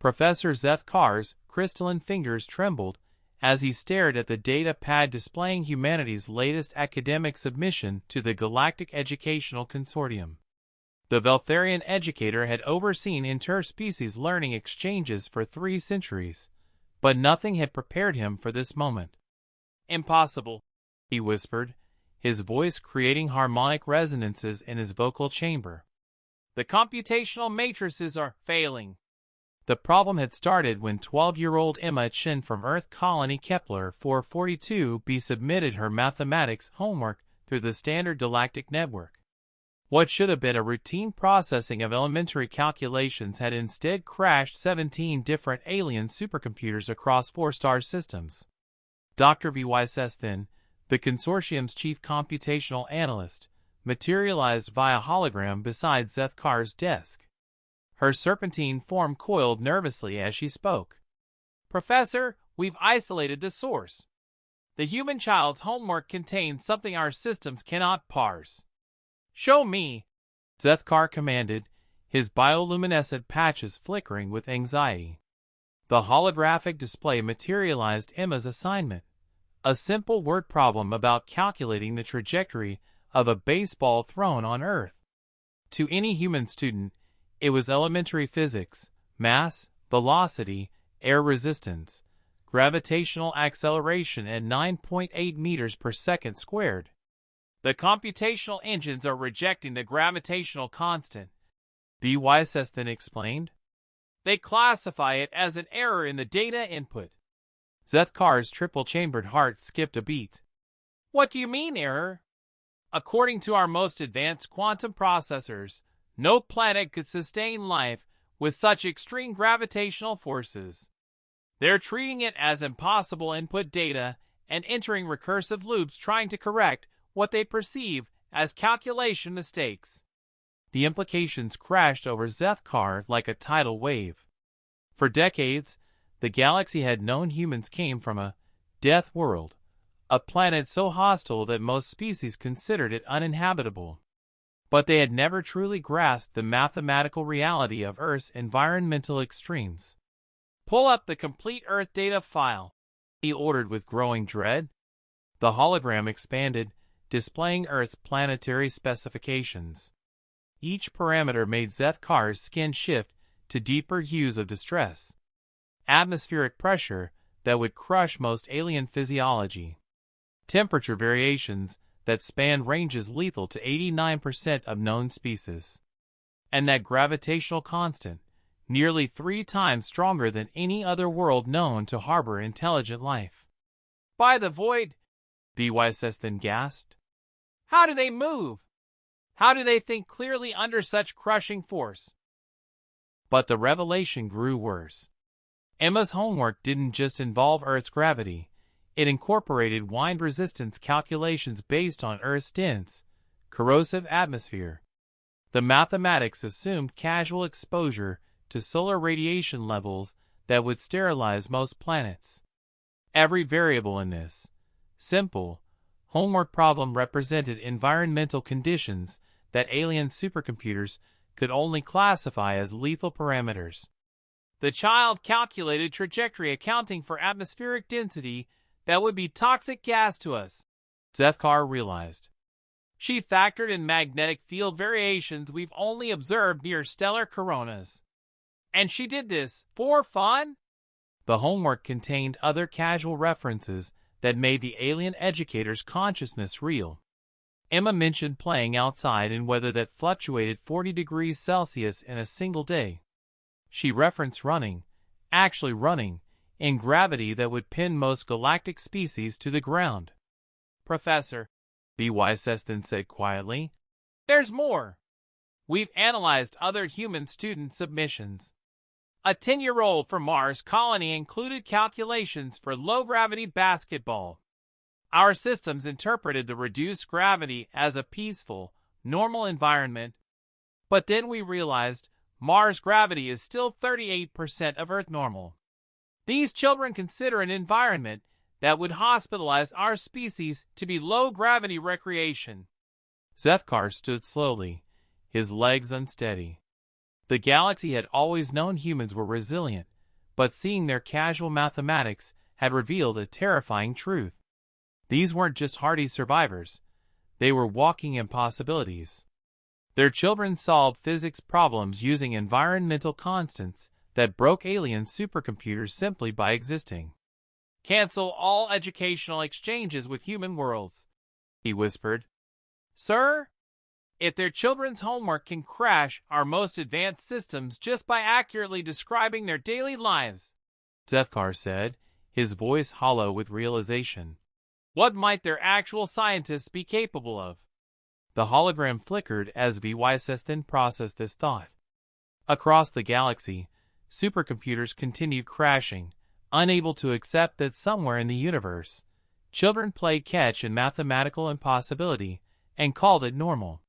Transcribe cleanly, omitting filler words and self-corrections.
Professor Zethkar's crystalline fingers trembled as he stared at the data pad displaying humanity's latest academic submission to the Galactic Educational Consortium. The Veltharian educator had overseen interspecies learning exchanges for 3 centuries, but nothing had prepared him for this moment. "Impossible," he whispered, his voice creating harmonic resonances in his vocal chamber. "The computational matrices are failing." The problem had started when 12-year-old Emma Chen from Earth Colony Kepler 442b submitted her mathematics homework through the Standard Galactic Network. What should have been a routine processing of elementary calculations had instead crashed 17 different alien supercomputers across 4 star systems. Dr. V.Y. Sesthin, the consortium's chief computational analyst, materialized via hologram beside Zethkar's desk. Her serpentine form coiled nervously as she spoke. "Professor, we've isolated the source. The human child's homework contains something our systems cannot parse." "Show me," Zethkar commanded, his bioluminescent patches flickering with anxiety. The holographic display materialized Emma's assignment, a simple word problem about calculating the trajectory of a baseball thrown on Earth. To any human student, it was elementary physics: mass, velocity, air resistance, gravitational acceleration at 9.8 meters per second squared. "The computational engines are rejecting the gravitational constant," V.Y. Sesthin explained. "They classify it as an error in the data input." Zethkar's triple-chambered heart skipped a beat. "What do you mean, error?" "According to our most advanced quantum processors, no planet could sustain life with such extreme gravitational forces. They're treating it as impossible input data and entering recursive loops trying to correct what they perceive as calculation mistakes." The implications crashed over Zethkar like a tidal wave. For decades, the galaxy had known humans came from a death world, a planet so hostile that most species considered it uninhabitable. But they had never truly grasped the mathematical reality of Earth's environmental extremes. "Pull up the complete Earth data file," he ordered with growing dread. The hologram expanded, displaying Earth's planetary specifications. Each parameter made Zethkar's skin shift to deeper hues of distress. Atmospheric pressure that would crush most alien physiology. Temperature variations that spanned ranges lethal to 89% of known species. And that gravitational constant, nearly 3 times stronger than any other world known to harbor intelligent life. "By the void," V.Y. Sesthin gasped. "How do they move? How do they think clearly under such crushing force?" But the revelation grew worse. Emma's homework didn't just involve Earth's gravity. It incorporated wind resistance calculations based on Earth's dense, corrosive atmosphere. The mathematics assumed casual exposure to solar radiation levels that would sterilize most planets. Every variable in this simple homework problem represented environmental conditions that alien supercomputers could only classify as lethal parameters. The child calculated trajectory accounting for atmospheric density that would be toxic gas to us, Zethkar realized. She factored in magnetic field variations we've only observed near stellar coronas. And she did this for fun? The homework contained other casual references that made the alien educator's consciousness real. Emma mentioned playing outside in weather that fluctuated 40 degrees Celsius in a single day. She referenced running, actually running, in gravity that would pin most galactic species to the ground. "Professor," V.Y. Sesthin said quietly, "there's more. We've analyzed other human student submissions. A 10-year-old from Mars colony included calculations for low-gravity basketball. Our systems interpreted the reduced gravity as a peaceful, normal environment. But then we realized Mars gravity is still 38% of Earth normal. These children consider an environment that would hospitalize our species to be low-gravity recreation." Zethkar stood slowly, his legs unsteady. The galaxy had always known humans were resilient, but seeing their casual mathematics had revealed a terrifying truth. These weren't just hardy survivors, they were walking impossibilities. Their children solved physics problems using environmental constants that broke alien supercomputers simply by existing. "Cancel all educational exchanges with human worlds," he whispered. "Sir, if their children's homework can crash our most advanced systems just by accurately describing their daily lives," Zethkar said, his voice hollow with realization, "what might their actual scientists be capable of?" The hologram flickered as Vysestin processed this thought. Across the galaxy, supercomputers continued crashing, unable to accept that somewhere in the universe, children played catch in mathematical impossibility and called it normal.